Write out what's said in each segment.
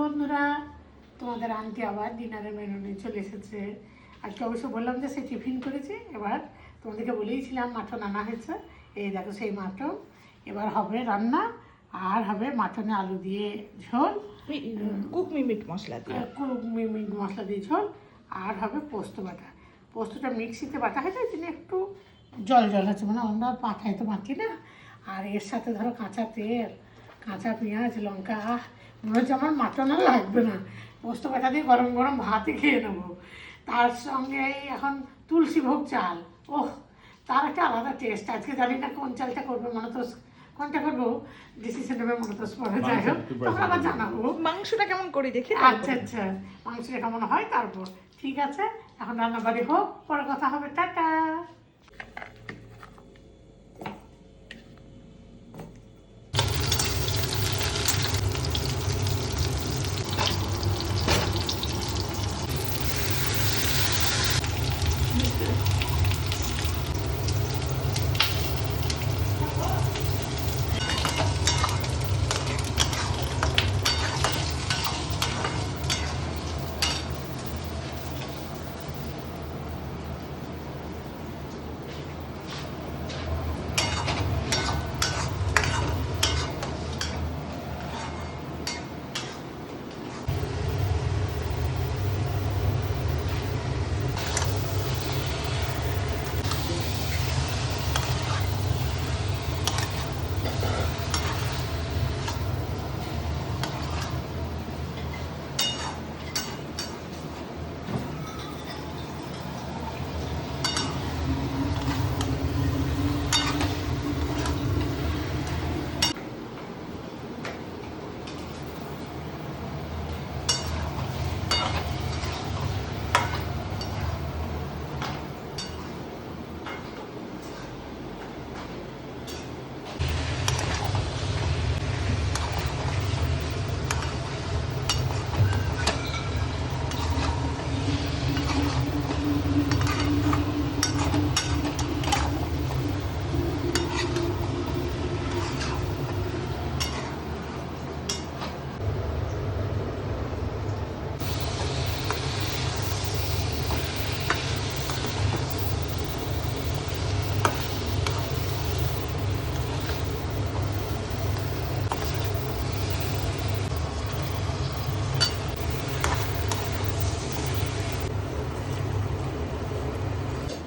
বন্ধুরা, তোমাদের আন্টি আবার ডিনারের মেনু নিয়ে চলে এসেছে। আজকে অবশ্য বললাম যে সে টিফিন করেছে, এবার তোমাদেরকে বলেইছিলাম মাটন আনা হয়েছে। এই দেখো সেই মাটন, এবার হবে রান্না আর হবে মাটনে আলু দিয়ে ঝোল, কুকমি মিট মশলা দিয়ে মিট মশলা দিয়ে ঝোল, আর হবে পোস্ত বাটা। পোস্তটা মিক্সিতে বাটা হয়েছে, তিনি একটু জল জল আছে, মানে আমরা পাঠায় তো বাটি না। আর এর সাথে ধরো কাঁচা তেল, কাঁচা পেঁয়াজ, লঙ্কা, মনে হচ্ছে আমার মাটন আর লাগবে না, পোস্ত বাটা দিয়ে গরম গরম ভাতই খেয়ে নেবো। তার সঙ্গে এখন তুলসী ভোগ চাল, ওহ তার একটা আলাদা টেস্ট। আজকে জানি না কোন চালটা করবে, মনে তো কোনটা করবো ডিসিশন নেবে মনে তো পরে, যাই হোক তোমরা আবার জানাবো। মাংসটা কেমন করে দেখে আচ্ছা আচ্ছা, মাংসটা কেমন হয় তারপর। ঠিক আছে, এখন রান্নাবাড়ি হোক, পরে কথা হবে, টাটা।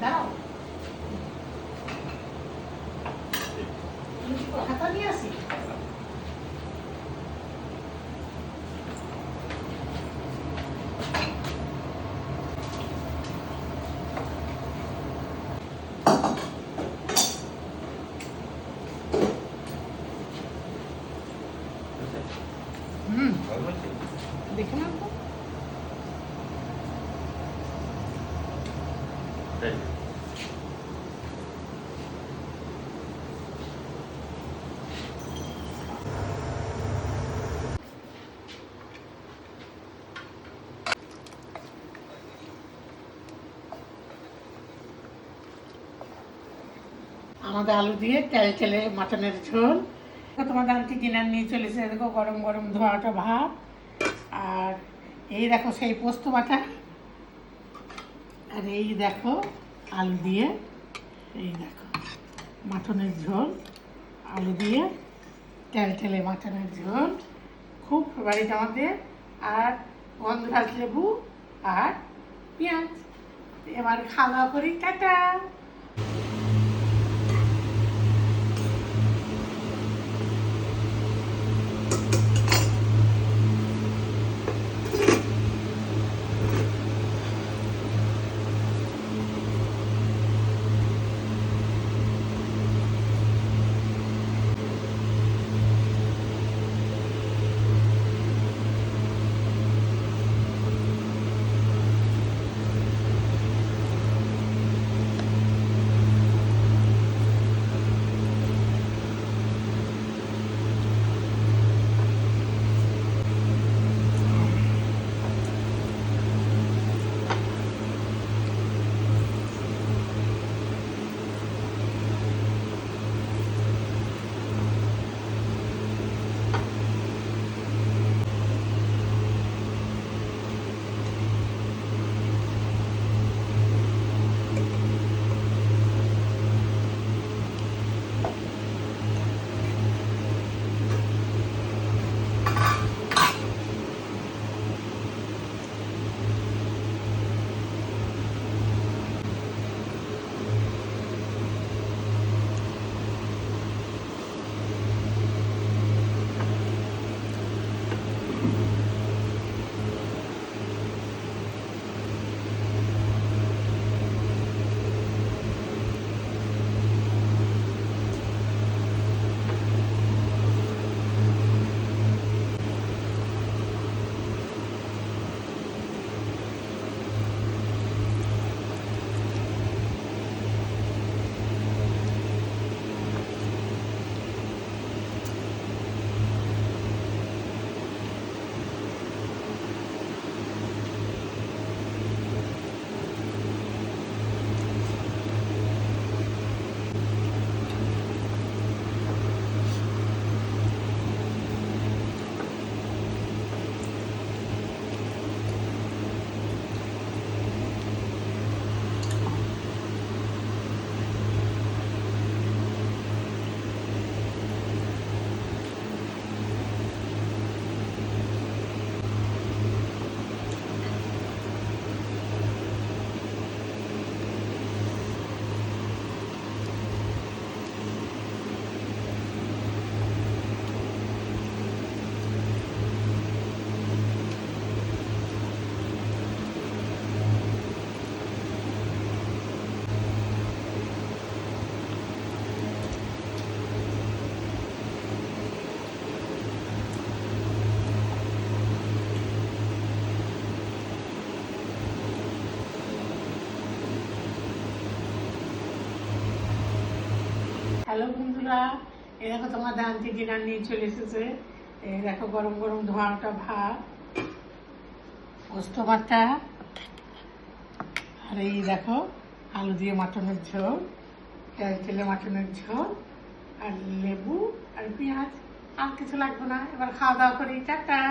দাঁড়াও, হাতা নিয়ে আসি। দেখে নাও তো। আমাদের আলু দিয়ে তেল তেলে মাটনের ঝোল। তোমাদের আন্টি ডিনার নিয়ে চলেছে, দেখো গরম গরম ধোয়াটা ভাত, আর এই দেখো সেই পোস্ত বাটা, আর এই দেখো আলু দিয়ে, এই দেখো মাটনের ঝোল, আলু দিয়ে তেল তেলে মাটনের ঝোল, খুব ফেভারিট আমাদের। আর গন্ধরাজ লেবু আর পেঁয়াজ। এবার খাওয়া দাওয়া করি, টাটা। হ্যালো বন্ধুরা, এই দেখো তোমাদের আন্টি ডিনার নিয়ে চলে এসেছে। এই দেখো গরম গরম ধোঁয়াটা ভাত, পোস্ত বাটা, আর এই দেখো আলু দিয়ে মাটনের ঝোল, তেল তেলে মাটনের ঝোল, আর লেবু আর পেঁয়াজ। আর কিছু লাগবে না। এবার খাওয়া দাওয়া করি, টাটা।